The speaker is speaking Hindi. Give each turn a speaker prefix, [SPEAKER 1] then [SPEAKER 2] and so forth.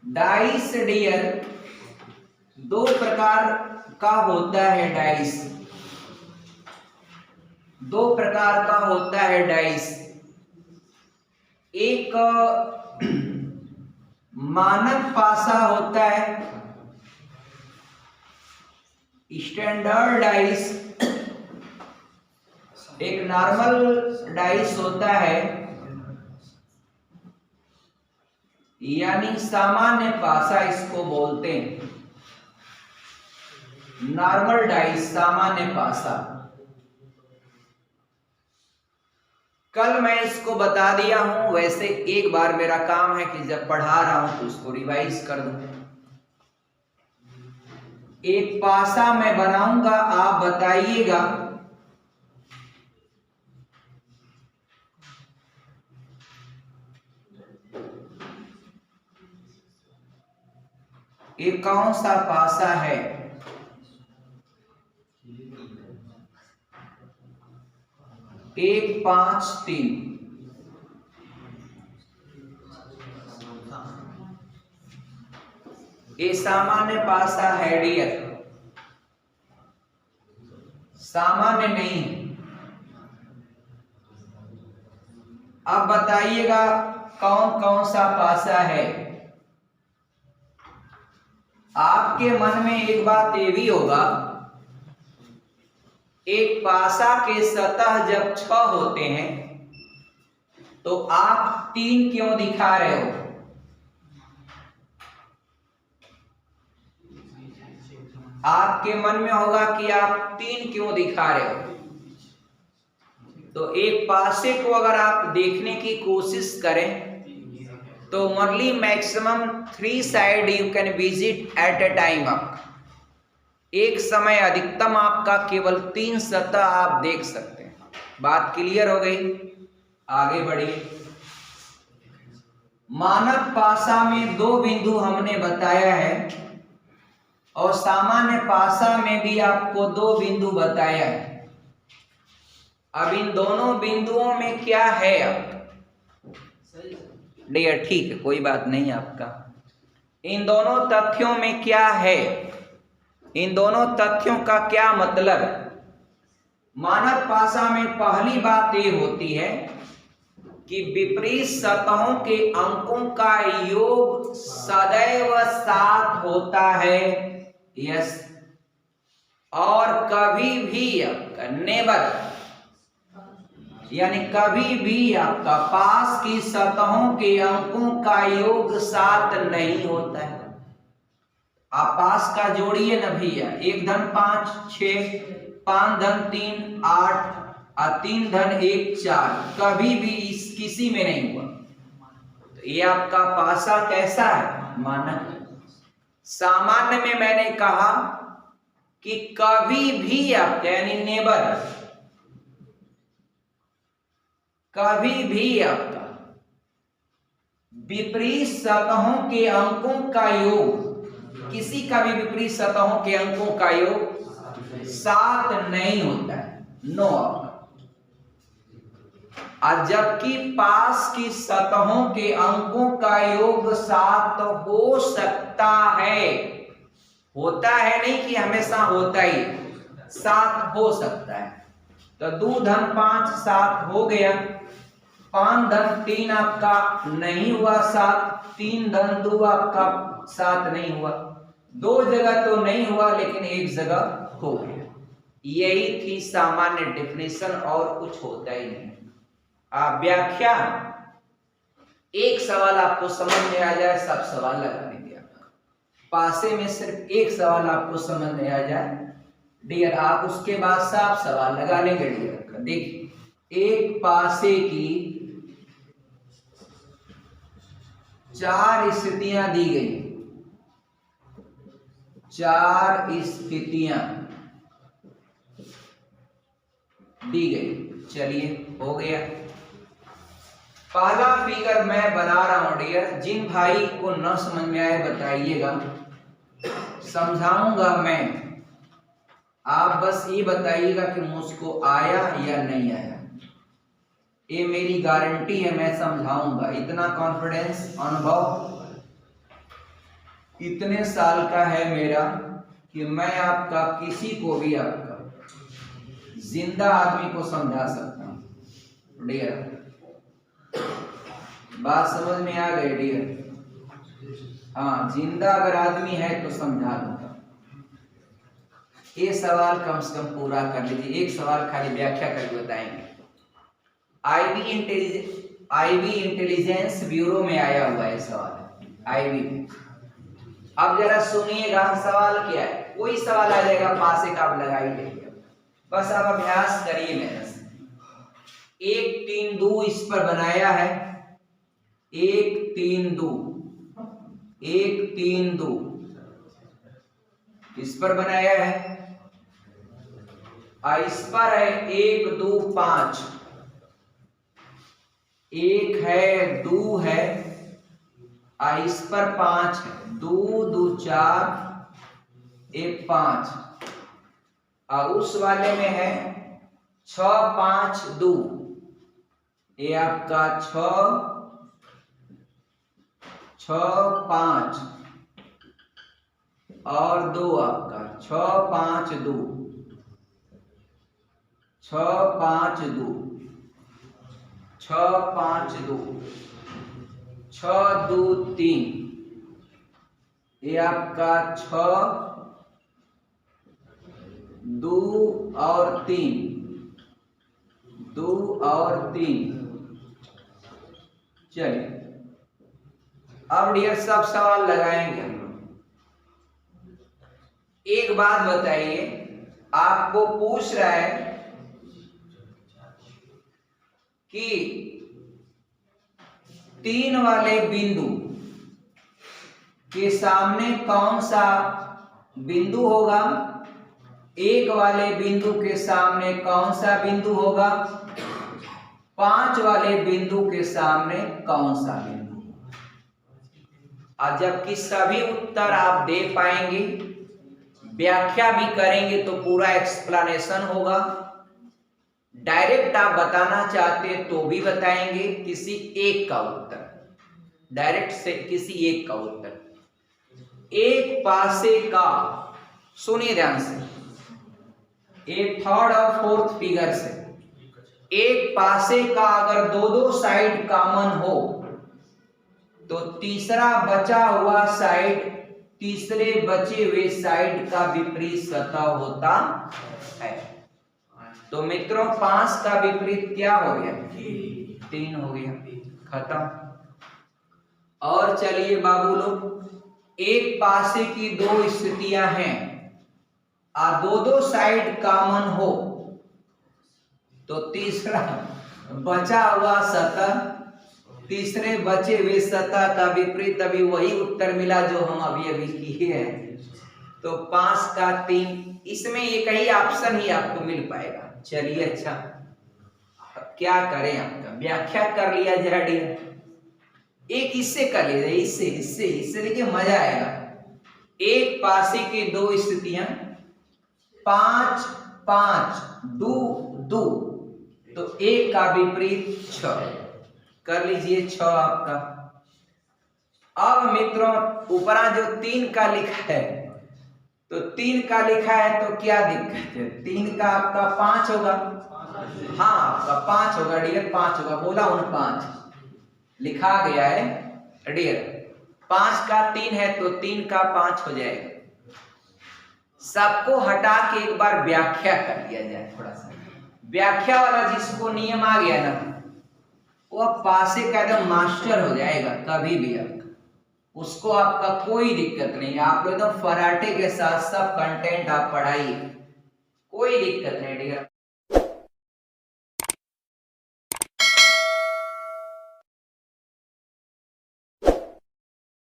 [SPEAKER 1] डाइस डियर, दो प्रकार का होता है डाइस, दो प्रकार का होता है डाइस। एक मानक पासा होता है, स्टैंडर्ड डाइस, एक नॉर्मल डाइस होता है, यानी सामान्य पासा इसको बोलते हैं, नॉर्मल डाइस, सामान्य पासा। कल मैं इसको बता दिया हूं, वैसे एक बार मेरा काम है कि जब पढ़ा रहा हूं तो उसको रिवाइज कर दूं। एक पासा मैं बनाऊंगा, आप बताइएगा ये कौन सा पासा है। 1 5 3, ये सामान्य पासा है डियर, सामान्य नहीं। अब बताइएगा कौन कौन सा पासा है। आपके मन में एक बात ये भी होगा, एक पासा के सतह जब 6 होते हैं तो आप 3 क्यों दिखा रहे हो। आपके मन में होगा कि आप 3 क्यों दिखा रहे हो। तो एक पासे को अगर आप देखने की कोशिश करें तो only maximum 3 side you can visit at A time. एक समय अधिकतम आपका केवल 3 सतह आप देख सकते हैं। बात क्लियर हो गई, आगे बढ़िए। मानक पासा में 2 बिंदु हमने बताया है और सामान्य पासा में भी आपको 2 बिंदु बताया है। अब इन दोनों बिंदुओं में क्या है आपका डियर, ठीक है कोई बात नहीं आपका। इन दोनों तथ्यों में क्या है, इन दोनों तथ्यों का क्या मतलब है। मानक पासा में पहली बात ये होती है कि विपरीत सतहों के अंकों का योग सदैव 7 होता है। यस, और कभी भी नेवर, यानी कभी भी आपका पास की सतहों के अंकों का योग 7 नहीं होता है। आप पास का जोड़िए ना भैया, 1 धन 5 6, 5 धन 3 8 और 3 धन 1 4, कभी भी इस किसी में नहीं हुआ। तो ये आपका पासा कैसा है, मानक। सामान्य में मैंने कहा कि कभी भी आपका, यानी नेवर, कभी भी आपका विपरीत सतहों के अंकों का योग, किसी का भी विपरीत सतहों के अंकों का योग 7 नहीं होता है, नो। और जबकि पास की सतहों के अंकों का योग 7 हो सकता है, होता है नहीं कि हमेशा होता ही, 7 हो सकता है। तो 2 धन 5 7 हो गया, 5 धन 3 आपका नहीं हुआ 7, 3 धन 2 आपका 7 नहीं हुआ। 2 जगह तो नहीं हुआ लेकिन एक जगह हो गया। यही थी सामान्य डेफिनेशन, और कुछ होता ही नहीं। आप व्याख्या, एक सवाल आपको समझ में आ जाए, सब सवाल लगाने दिया। पासे में सिर्फ एक सवाल आपको समझ में आ जाए डियर, आप उसके बाद सब सवाल लगा लेंगे डियर। देखिए, एक पासे की 4 स्थितियां दी गई, 4 स्थितियां दी गई। चलिए हो गया। पहला फिगर मैं बना रहा हूं डियर, जिन भाई को न समझ में आए बताइएगा, समझाऊंगा मैं, आप बस ये बताइएगा कि मुझको आया या नहीं आया। ये मेरी गारंटी है, मैं समझाऊंगा। इतना कॉन्फिडेंस, अनुभव इतने साल का है मेरा कि मैं आपका किसी को भी आपका जिंदा आदमी को समझा सकता हूं। डियर, बात समझ में आ गई डियर? हाँ, जिंदा अगर आदमी है तो समझा दूंगा। ये सवाल कम से कम पूरा कर लीजिए। एक सवाल खाली व्याख्या करके बताएंगे। आईबी इंटेलिजेंस ब्यूरो में आया हुआ है सवाल, आईबी। अब जरा सुनिएगा सवाल क्या है। कोई सवाल आ जाएगा, पासे का आप लगा ही लेंगे। बस आप अभ्यास करिए मेहनत से। 1 3 2 इस पर बनाया है। 1 3 2, 1 3 2 इस पर बनाया है। इस पर है 1 2 5, 1 है, 2 है, इस पर 5 है, 2 2 4, 1 5। उस वाले में है 6 5 2, ये आपका 6 5 और 2 आपका 6 5 2, 6 5 2, 6 5 2, 6 2 3, ये आपका 6 2 और 3, 2 और 3। चलिए अब डियर सब सवाल लगाएंगे हम लोग। एक बात बताइए, आपको पूछ रहा है कि 3 वाले बिंदु के सामने कौन सा बिंदु होगा, 1 वाले बिंदु के सामने कौन सा बिंदु होगा, 5 वाले बिंदु के सामने कौन सा बिंदु। और जबकि सभी उत्तर आप दे पाएंगे, व्याख्या भी करेंगे तो पूरा एक्सप्लेनेशन होगा। डायरेक्ट आप बताना चाहते हैं तो भी बताएंगे किसी एक का उत्तर, डायरेक्ट से किसी एक का उत्तर। एक पासे का, सुनिए ध्यान से, एक 3rd और 4th फिगर से, एक पासे का अगर दो साइड कॉमन हो तो तीसरा बचा हुआ साइड तीसरे बचे हुए साइड का विपरीत सतह होता है। तो मित्रों 5 का विपरीत क्या हो गया, 3 हो गया, खत्म। और चलिए बाबू लोग, एक पासे की 2 स्थितियां हैं और दो साइड कॉमन हो तो तीसरा बचा हुआ सतह तीसरे बचे हुए सतह का विपरीत, अभी वही उत्तर मिला जो हम अभी किए हैं। तो 5 का 3, इसमें एक ही ऑप्शन ही आपको मिल पाएगा। चलिए अच्छा, क्या करें, आपका व्याख्या कर लिया जरा डियर। एक इससे कर लीजिए, इससे देखिए मजा आएगा। एक पासे की 2 स्थितियां, 5 5 2 2, तो 1 का विपरीत 6, कर लीजिए 6 आपका। अब मित्रों ऊपरा जो 3 का लिखा है, तो 3 का लिखा है तो क्या दिक्कत है, 3 का आपका 5 होगा। हाँ आपका 5 होगा डियर, 5 होगा, बोला 5 लिखा गया है डियर। 5 का 3 है तो 3 का 5 हो जाएगा। सबको हटा के एक बार व्याख्या कर लिया जाए। थोड़ा सा व्याख्या वाला जिसको नियम आ गया ना, वो पासे का एकदम मास्टर हो जाएगा कभी भी आपका, उसको आपका कोई दिक्कत नहीं है। आप लोग एकदम फराटे के साथ सब कंटेंट आप पढ़ाइए, कोई दिक्कत नहीं डियर।